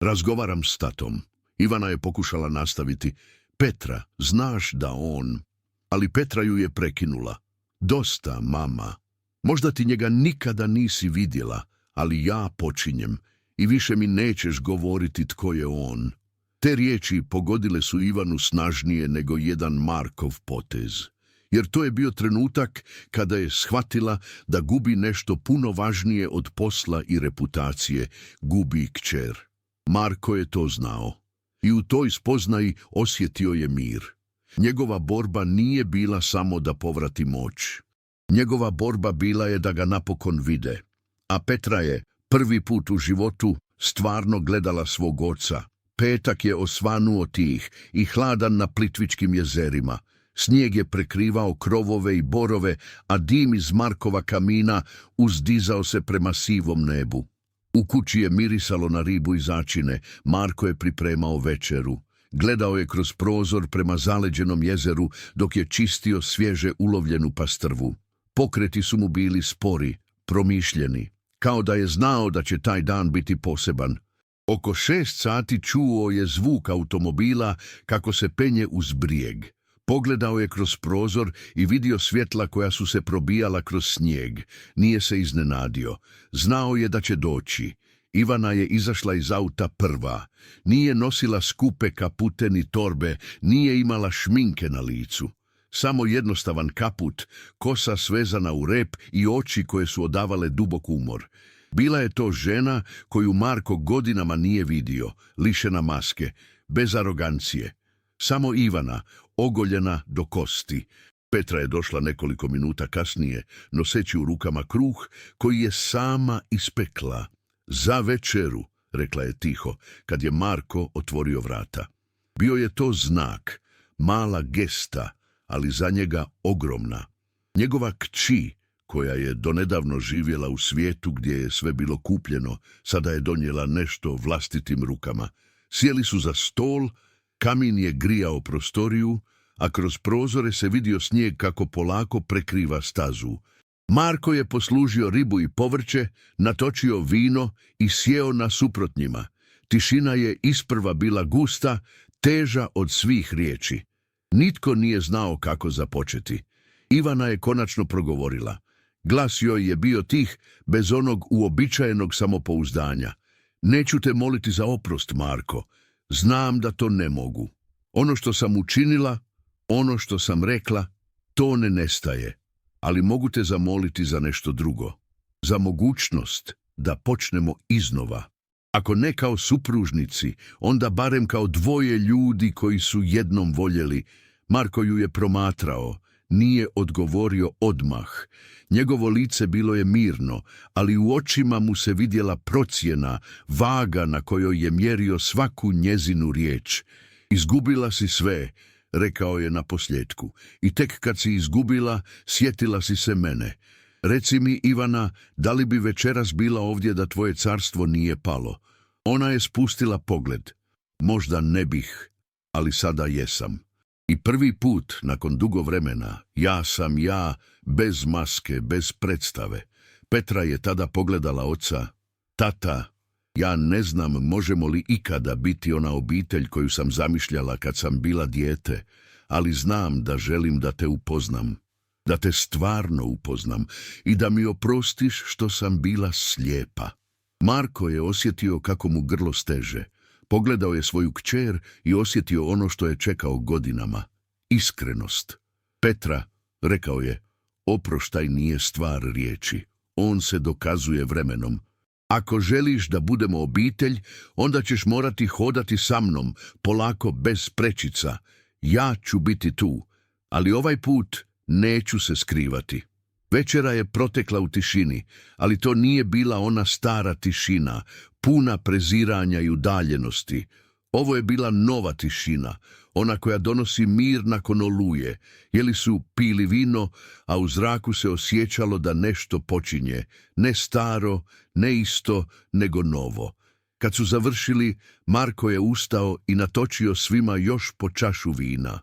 Razgovaram s tatom. Ivana je pokušala nastaviti. Petra, znaš da on... Ali Petra ju je prekinula. Dosta, mama. Možda ti njega nikada nisi vidjela, ali ja počinjem. i više mi nećeš govoriti tko je on. Te riječi pogodile su Ivanu snažnije nego jedan Markov potez, jer to je bio trenutak kada je shvatila da gubi nešto puno važnije od posla i reputacije, gubi kćer. Marko je to znao i u toj spoznaji osjetio je mir. Njegova borba nije bila samo da povrati moć. Njegova borba bila je da ga napokon vide. A Petra je prvi put u životu stvarno gledala svog oca. Petak je osvanuo tih i hladan na Plitvičkim jezerima. Snijeg je prekrivao krovove i borove, a dim iz Markova kamina uzdizao se prema sivom nebu. U kući je mirisalo na ribu i začine. Marko je pripremao večeru. Gledao je kroz prozor prema zaleđenom jezeru dok je čistio svježe ulovljenu pastrvu. Pokreti su mu bili spori, promišljeni, kao da je znao da će taj dan biti poseban. Oko 6 sati čuo je zvuk automobila kako se penje uz brijeg. Pogledao je kroz prozor i vidio svjetla koja su se probijala kroz snijeg. Nije se iznenadio. Znao je da će doći. Ivana je izašla iz auta prva. Nije nosila skupe kapute ni torbe, nije imala šminke na licu. Samo jednostavan kaput, kosa svezana u rep i oči koje su odavale dubok umor. Bila je to žena koju Marko godinama nije vidio, lišena maske, bez arogancije. Samo Ivana, ogoljena do kosti. Petra je došla nekoliko minuta kasnije, noseći u rukama kruh koji je sama ispekla. Za večeru, rekla je tiho, kad je Marko otvorio vrata. Bio je to znak, mala gesta, ali za njega ogromna. Njegova kći, koja je donedavno živjela u svijetu gdje je sve bilo kupljeno, sada je donijela nešto vlastitim rukama. Sjeli su za stol, kamin je grijao prostoriju, a kroz prozore se vidio snijeg kako polako prekriva stazu. Marko je poslužio ribu i povrće, natočio vino i sjeo nasuprot njima. Tišina je isprva bila gusta, teža od svih riječi. Nitko nije znao kako započeti. Ivana je konačno progovorila. Glas joj je bio tih, bez onog uobičajenog samopouzdanja. Neću te moliti za oprost, Marko. Znam da to ne mogu. Ono što sam učinila, ono što sam rekla, to ne nestaje. Ali mogu te zamoliti za nešto drugo. Za mogućnost da počnemo iznova. Ako ne kao supružnici, onda barem kao dvoje ljudi koji su jednom voljeli. Marko ju je promatrao, nije odgovorio odmah. Njegovo lice bilo je mirno, ali u očima mu se vidjela procjena, vaga na kojoj je mjerio svaku njezinu riječ. Izgubila si sve, rekao je naposljetku, i tek kad si izgubila, sjetila si se mene. Reci mi, Ivana, da li bi večeras bila ovdje da tvoje carstvo nije palo? Ona je spustila pogled. Možda ne bih, ali sada jesam. I prvi put, nakon dugo vremena, ja sam ja, bez maske, bez predstave. Petra je tada pogledala oca. Tata, ja ne znam možemo li ikada biti ona obitelj koju sam zamišljala kad sam bila dijete, ali znam da želim da te upoznam, da te stvarno upoznam i da mi oprostiš što sam bila slijepa. Marko je osjetio kako mu grlo steže. Pogledao je svoju kćer i osjetio ono što je čekao godinama. Iskrenost. Petra, rekao je, oproštaj nije stvar riječi. On se dokazuje vremenom. Ako želiš da budemo obitelj, onda ćeš morati hodati sa mnom, polako bez prečica. Ja ću biti tu, ali ovaj put neću se skrivati. Večera je protekla u tišini, ali to nije bila ona stara tišina, puna preziranja i udaljenosti. Ovo je bila nova tišina, ona koja donosi mir nakon oluje. Jeli su pili vino, a u zraku se osjećalo da nešto počinje, ne staro, ne isto, nego novo. Kad su završili, Marko je ustao i natočio svima još po čašu vina.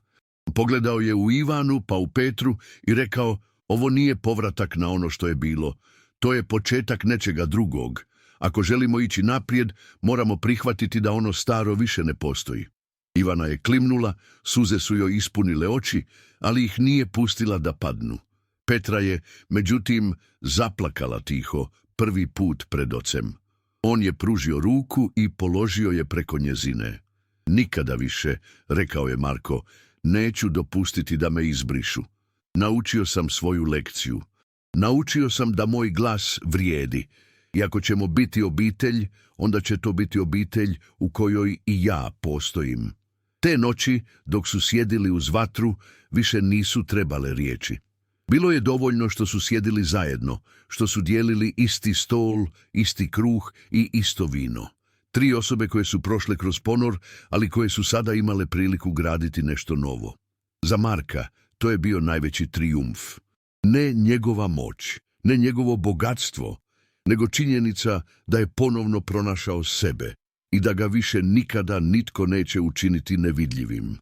Pogledao je u Ivanu pa u Petru i rekao, ovo nije povratak na ono što je bilo, to je početak nečega drugog. Ako želimo ići naprijed, moramo prihvatiti da ono staro više ne postoji. Ivana je klimnula, suze su joj ispunile oči, ali ih nije pustila da padnu. Petra je, međutim, zaplakala tiho, prvi put pred ocem. On je pružio ruku i položio je preko njezine. Nikada više, rekao je Marko, neću dopustiti da me izbrišu. Naučio sam svoju lekciju. Naučio sam da moj glas vrijedi. I ako ćemo biti obitelj, onda će to biti obitelj u kojoj i ja postojim. Te noći, dok su sjedili uz vatru, više nisu trebale riječi. Bilo je dovoljno što su sjedili zajedno, što su dijelili isti stol, isti kruh i isto vino. 3 osobe koje su prošle kroz ponor, ali koje su sada imale priliku graditi nešto novo. Za Marka to je bio najveći trijumf. Ne njegova moć, ne njegovo bogatstvo, nego činjenica da je ponovno pronašao sebe i da ga više nikada nitko neće učiniti nevidljivim.